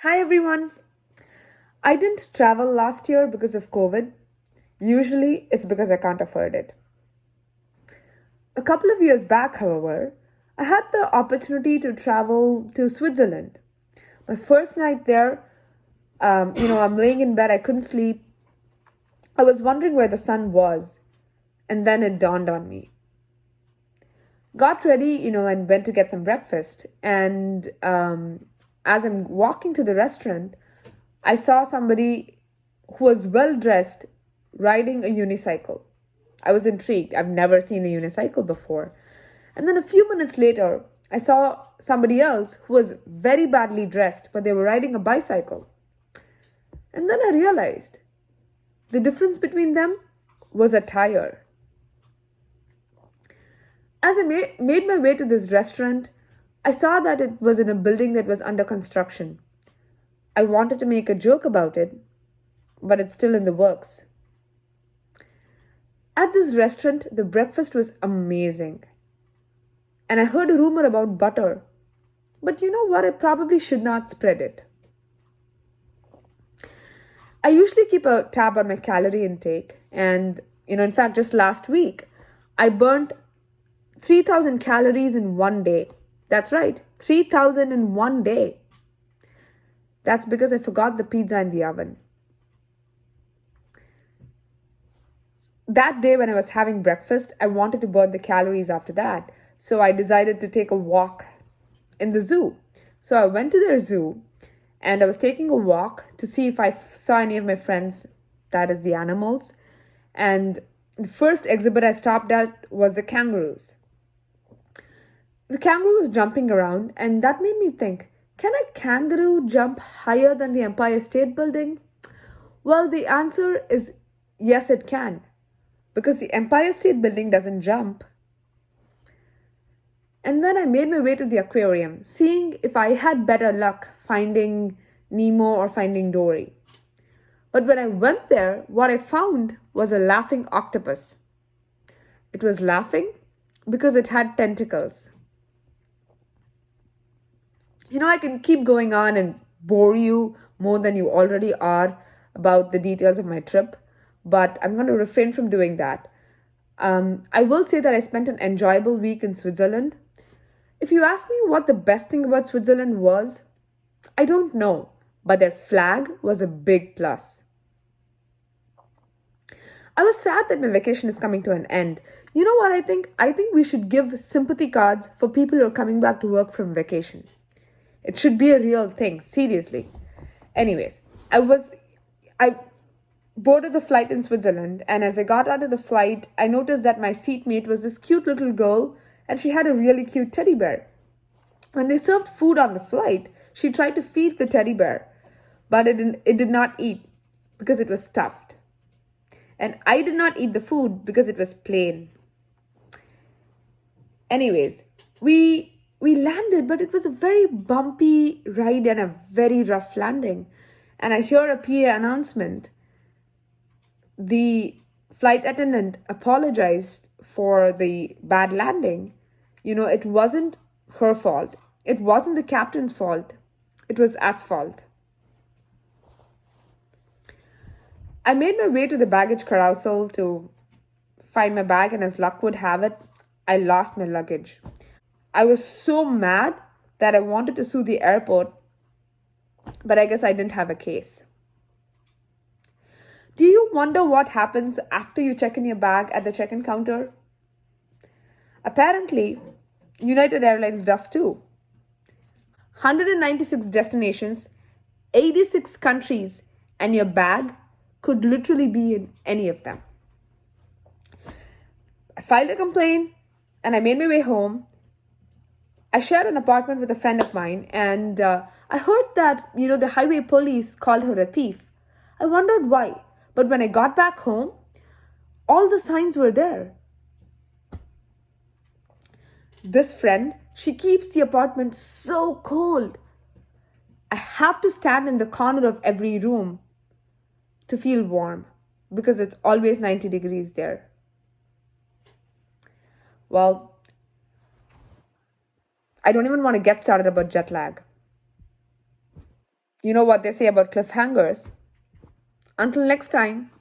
Hi everyone. I didn't travel last year because of COVID. Usually it's because I can't afford it. A couple of years back, however, I had the opportunity to travel to Switzerland. My first night there, I'm laying in bed, I couldn't sleep. I was wondering where the sun was, and then it dawned on me. Got ready, and went to get some breakfast. And as I'm walking to the restaurant, I saw somebody who was well dressed riding a unicycle. I was intrigued. I've never seen a unicycle before. And then a few minutes later, I saw somebody else who was very badly dressed, but they were riding a bicycle. And then I realized the difference between them was attire. As I made my way to this restaurant, I saw that it was in a building that was under construction. I wanted to make a joke about it, but it's still in the works. At this restaurant, the breakfast was amazing. And I heard a rumor about butter. But you know what? I probably should not spread it. I usually keep a tab on my calorie intake. And, in fact, just last week, I burnt 3,000 calories in one day. That's right, 3,000 in one day. That's because I forgot the pizza in the oven. That day when I was having breakfast, I wanted to burn the calories after that. So I decided to take a walk in the zoo. So I went to their zoo and I was taking a walk to see if I saw any of my friends, that is the animals. And the first exhibit I stopped at was the kangaroos. The kangaroo was jumping around, and that made me think, can a kangaroo jump higher than the Empire State Building? Well, the answer is yes, it can, because the Empire State Building doesn't jump. And then I made my way to the aquarium, seeing if I had better luck finding Nemo or finding Dory. But when I went there, what I found was a laughing octopus. It was laughing because it had tentacles. I can keep going on and bore you more than you already are about the details of my trip, but I'm going to refrain from doing that. I will say that I spent an enjoyable week in Switzerland. If you ask me what the best thing about Switzerland was, I don't know, but their flag was a big plus. I was sad that my vacation is coming to an end. You know what I think? I think we should give sympathy cards for people who are coming back to work from vacation. It should be a real thing, seriously. Anyways, I boarded the flight in Switzerland, and as I got out of the flight, I noticed that my seatmate was this cute little girl, and she had a really cute teddy bear. When they served food on the flight, she tried to feed the teddy bear, but it did not eat because it was stuffed. And I did not eat the food because it was plain. Anyways, we landed, but it was a very bumpy ride and a very rough landing. And I hear a PA announcement. The flight attendant apologized for the bad landing. It wasn't her fault. It wasn't the captain's fault. It was asphalt. I made my way to the baggage carousel to find my bag, and as luck would have it, I lost my luggage. I was so mad that I wanted to sue the airport, but I guess I didn't have a case. Do you wonder what happens after you check in your bag at the check in counter? Apparently, United Airlines does too. 196 destinations, 86 countries, and your bag could literally be in any of them. I filed a complaint and I made my way home. I shared an apartment with a friend of mine, and I heard that, the highway police called her a thief. I wondered why. But when I got back home, all the signs were there. This friend, she keeps the apartment so cold. I have to stand in the corner of every room to feel warm because it's always 90 degrees there. Well, I don't even want to get started about jet lag. You know what they say about cliffhangers. Until next time.